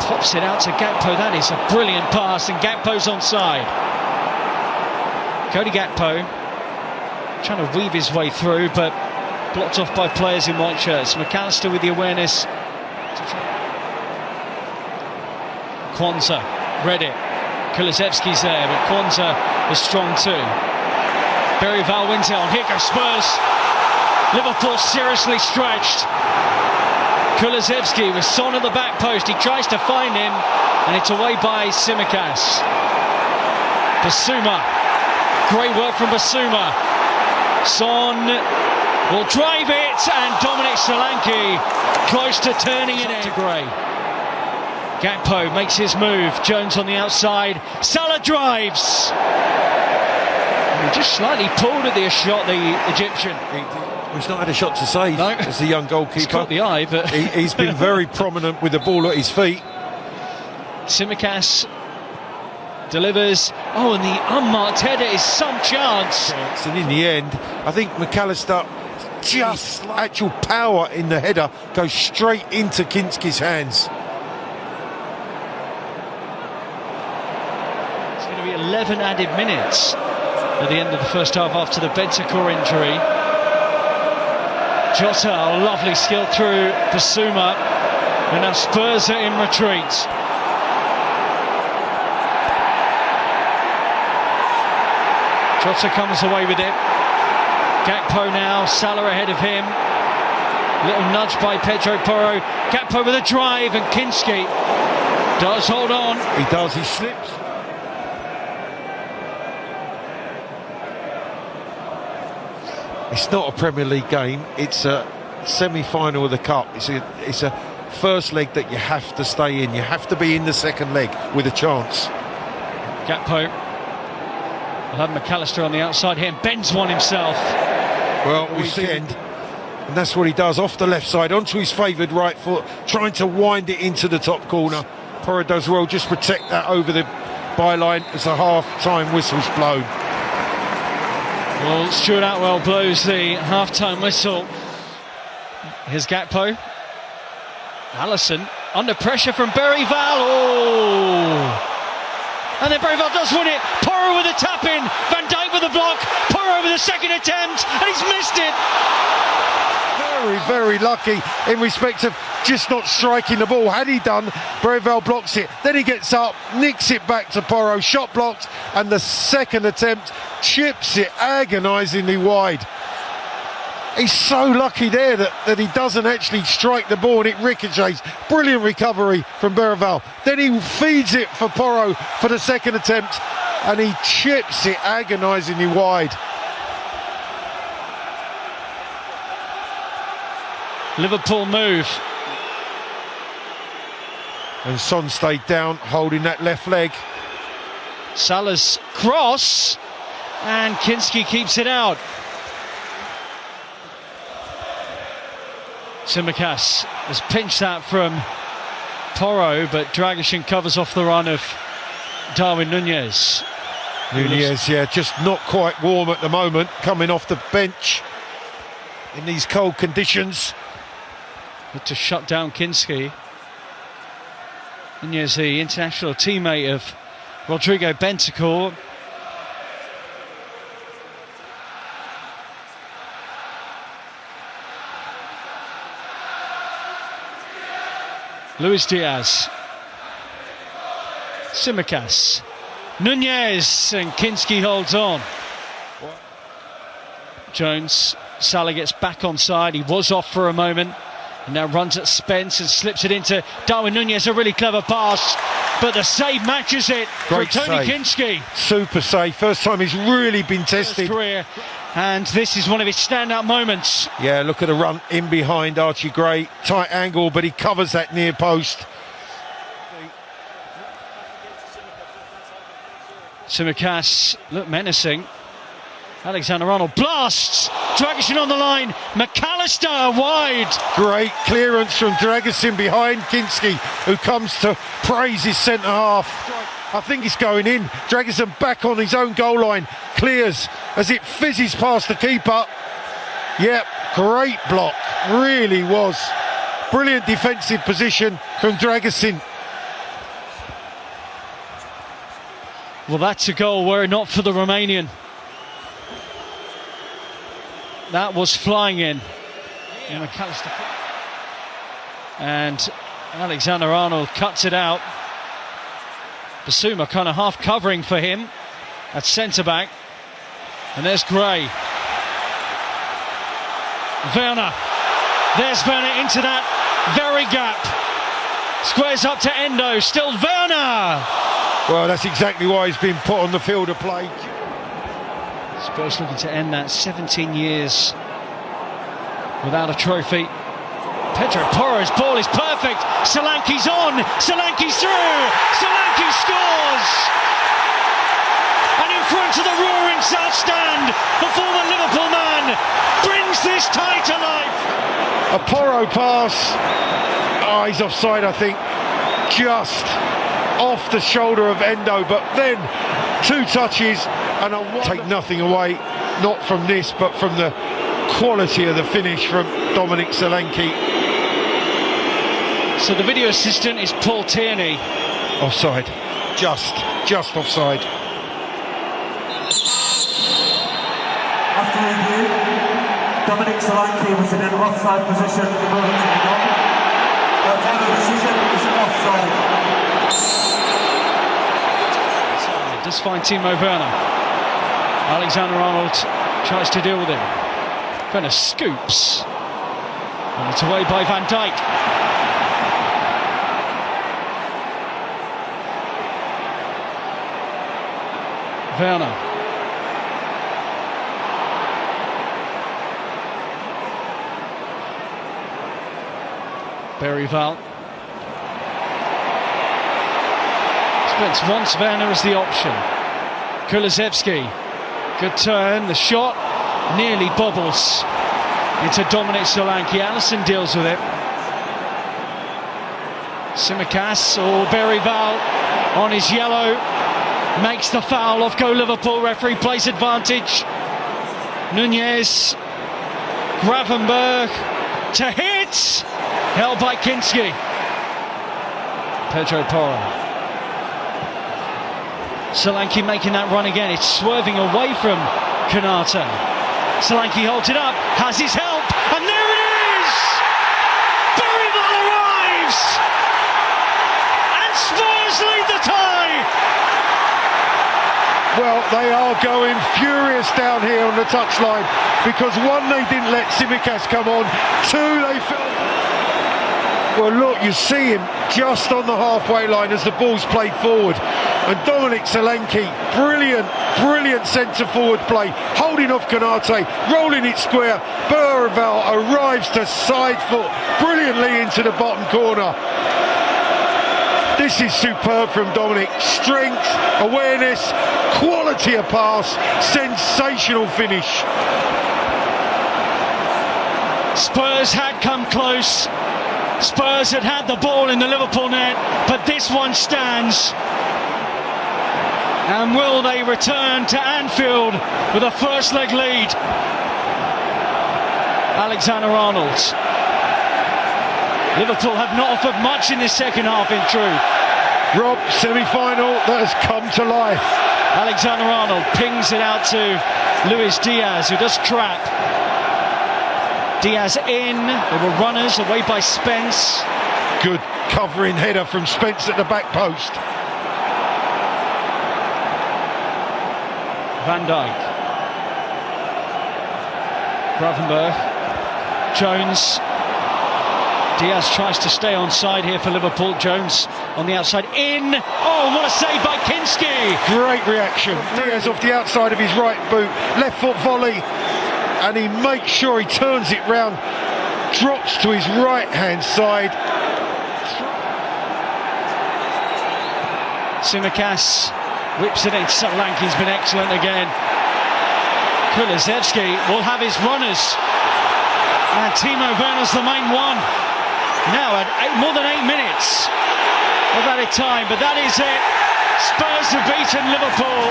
Pops it out to Gakpo. That is a brilliant pass, and Gakpo's onside. Cody Gakpo trying to weave his way through, but blocked off by players in white shirts. McAllister with the awareness. Kwanzaa read it. Kulusevski's there, but Kwanzaa was strong too. Berryvale wins it on. Here goes Spurs. Liverpool seriously stretched. Kulusevski with Son at the back post. He tries to find him, and it's away by Tsimikas. Basuma. Great work from Basuma. Son will drive it, and Dominic Solanke close to turning it into Gray. Gakpo makes his move. Jones on the outside. Salah drives. And he just slightly pulled at the shot, the Egyptian. He's not had a shot to save as a young goalkeeper. He's caught the eye, but he's been very prominent with the ball at his feet. Tsimikas delivers. Oh, and the unmarked header is some chance. And in the end, I think McAllister, just actual power in the header, goes straight into Kinski's hands. It's going to be 11 added minutes at the end of the first half after the Bentancur injury. Jota, a lovely skill through Basuma, and now Spurs are in retreat. Jota comes away with it. Gakpo now, Salah ahead of him. Little nudge by Pedro Porro. Gakpo with a drive, and Kinski does hold on. He does, he slips. It's not a Premier League game, it's a semi-final of the Cup. It's a first leg that you have to stay in. You have to be in the second leg with a chance. Gakpo will have McAllister on the outside here, and bends one himself. Well, weekend, and that's what he does, off the left side, onto his favoured right foot, trying to wind it into the top corner. Porro does well, just protect that over the byline as the half-time whistle's blown. Well, Stuart Atwell blows the half-time whistle. Here's Gakpo. Alisson under pressure from Berryvale. Oh! And then Berryvale does win it. Porro with a tap-in. Van Dijk with a block. Porro with a second attempt, and he's missed it. Very, very lucky in respect of just not striking the ball. Had he done, Berryvale blocks it. Then he gets up, nicks it back to Porro, shot blocked, and the second attempt chips it agonisingly wide. He's so lucky there that he doesn't actually strike the ball and it ricochets. Brilliant recovery from Berryvale. Then he feeds it for Porro for the second attempt, and he chips it agonisingly wide. Liverpool move. And Son stayed down, holding that left leg. Salah's cross, and Kinski keeps it out. Tsimikas has pinched that from Porro, but Dragusin covers off the run of Darwin Nunez. Nunez, yeah, just not quite warm at the moment, coming off the bench in these cold conditions. But to shut down Kinski. Nunez, the international teammate of Rodrigo Bentancur. Luis Diaz. Tsimikas. Nunez, and Kinski holds on. Jones, Salah gets back on side. He was off for a moment, and now runs at Spence and slips it into Darwin Nunez. A really clever pass, but the save matches it. Great from Tony save. Kinski. Super save. First time he's really been tested. His career, and this is one of his standout moments. Yeah, look at the run in behind Archie Gray. Tight angle, but he covers that near post. Tsimikas look menacing. Alexander-Arnold blasts. Dragusin on the line. McAllister wide. Great clearance from Dragusin behind Kinski, who comes to praise his centre half. I think it's going in. Dragusin back on his own goal line. Clears as it fizzes past the keeper. Yep, great block. Really was. Brilliant defensive position from Dragusin. Well, that's a goal were it not for the Romanian. That was flying in. And McAllister. And Alexander-Arnold cuts it out. Basuma kind of half covering for him at centre-back. And there's Gray. Werner. There's Werner into that very gap. Squares up to Endo. Still Werner. Well, that's exactly why he's been put on the field of play. Spurs looking to end that 17 years without a trophy. Pedro Porro's ball is perfect. Solanke's on. Solanke's through. Solanke scores. And in front of the roaring South Stand, the former Liverpool man brings this tie to life. A Porro pass. Oh, he's offside, I think. Just off the shoulder of Endo, but then two touches and take nothing away, not from this, but from the quality of the finish from Dominic Solanke. So the video assistant is Paul Tierney. Offside, just offside. After review, Dominic Solanke was in an offside position at the moment of the goal. But final decision is offside. Does find Timo Werner. Alexander-Arnold tries to deal with him. Werner scoops. And it's away by Van Dijk. Werner. Berryval. Spence wants Werner as the option. Kulusevski, good turn, the shot nearly bobbles into Dominic Solanke. Alisson deals with it. Tsimikas or Berryval on his yellow, makes the foul. Off go Liverpool, referee plays advantage. Nunez, Gravenberch to hit, held by Kinski. Pedro Porro. Solanke making that run again. It's swerving away from Konate. Solanke holds it up, has his help, and there it is! Berryval arrives! And Spurs lead the tie! Well, they are going furious down here on the touchline because one, they didn't let Tsimikas come on. Two, they felt... Well, look, you see him just on the halfway line as the ball's played forward. And Dominic Solanke, brilliant centre-forward play, holding off Konate, rolling it square. Berryval arrives to side foot brilliantly into the bottom corner. This is superb from Dominic. Strength, awareness, quality of pass, sensational finish. Spurs had come close. Spurs had the ball in the Liverpool net, but this one stands. And will they return to Anfield with a first leg lead? Alexander-Arnold. Liverpool have not offered much in this second half, in truth. Rob, semi-final that has come to life. Alexander-Arnold pings it out to Luis Diaz, who does trap. Diaz in, there were runners away by Spence. Good covering header from Spence at the back post. Van Dijk. Gravenberch. Jones. Diaz tries to stay onside here for Liverpool. Jones on the outside in. Oh, what a save by Kinski! Great reaction. Diaz off the outside of his right boot. Left foot volley. And he makes sure he turns it round. Drops to his right hand side. Tsimikas whips it in. Solanke's been excellent again. Kulusevski will have his runners. And Timo Werner's the main one. Now at more than 8 minutes of added time, but that is it. Spurs have beaten Liverpool.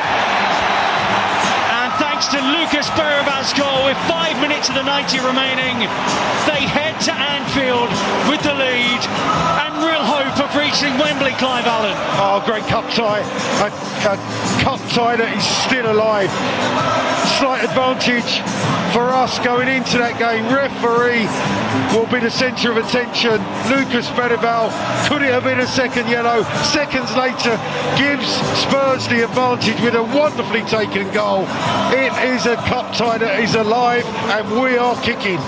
And thanks to Lucas Berryval's goal with 5 minutes of the 90 remaining, they head to Anfield with the lead and real hope of reaching approaching Wembley, Clive Allen. Oh, great cup tie. A cup tie that is still alive. Slight advantage for us going into that game. Referee will be the centre of attention. Lucas Bedival, could it have been a second yellow? Seconds later, gives Spurs the advantage with a wonderfully taken goal. It is a cup tie that is alive, and we are kicking.